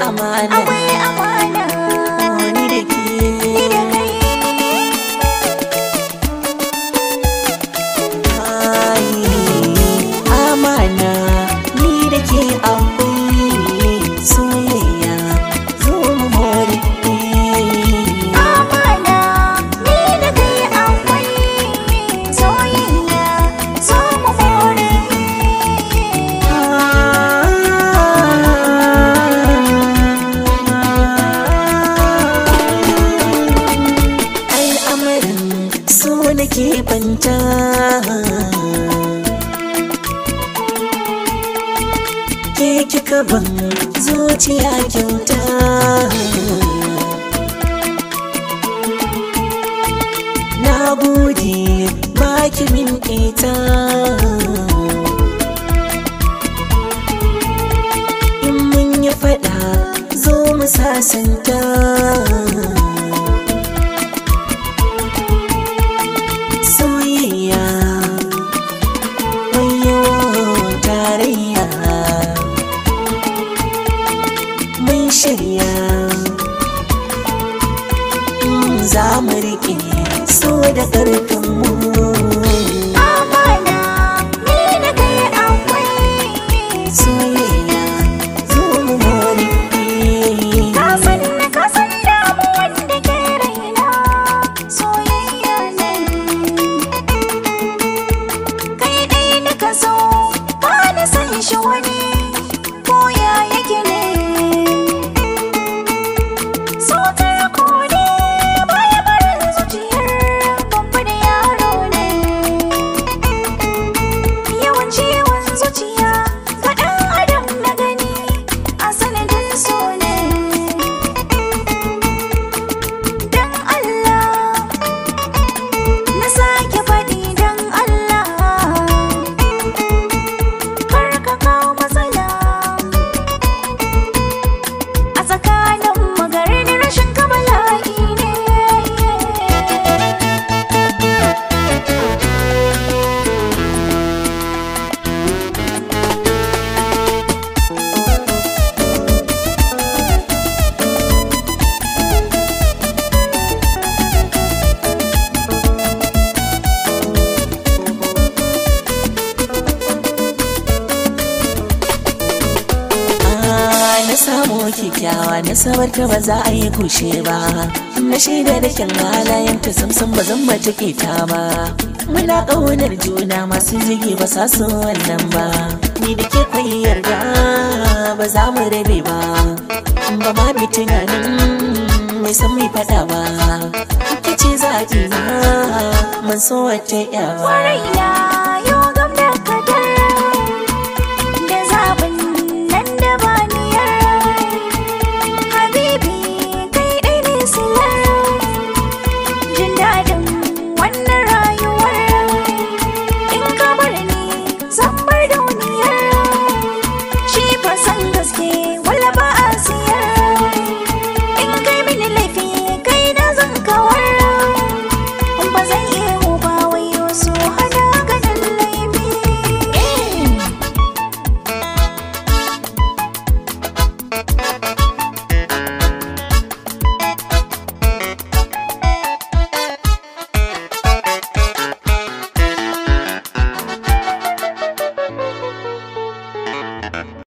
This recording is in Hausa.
amana, akwai amana. ni da ke, Ni da kai. ai, amana, ni da ke akwai soyayya, zo mu more. Amana, ni da kai akwai soyayya, so mu more. Al'amarin so nake banta, ke kika ban zuciya kyauta, na gode baki min ita, in mun yi faɗa zo mu sasanta. Soyayya wayo tarayya, mun shirya za mu riƙe so da ƙarfinmu. Amana, ni da kai akwai Soyayya zo mu more. ka san damu wanda ke raina, soyayya ne. Kai dai nika so, ba na san shi wani, ko ya yake ne. So tarko ne, baya barin zuciyar babba da yaro ne. Yawan ciwon zuciya ga ɗan adam na gani, a sanadin so ne. Dan Allah, na sake faɗi dan Allah, kar ka kawo matsala a tsakanin mu, garin rashin kamala'i ne. Na samu kyakkyawa na sabar ta ba za a yi kushe ba, na shaida da kyan halayenta samsam ba zan mace ke ta ba. Muna ƙaunar juna masu jigi ba sa so wannan ba, ni da ke kwai yarda ba za mu rabe ba, ba ma bi tunanin mai san mai faɗa ba. Ke ce zaɓi na mun so wata yawa. Raina yau gam da kadar, da zaɓin nan da ba niyar. Habibi kai ɗai ne silar jin daɗin wannan rayuwar. In ka bar ni zan bar duniyar, shi fa san gaske wala ba a siyar. In kai mini laifi kai na zan kawar, ba zan iya ba wayo so hana ganin laifi.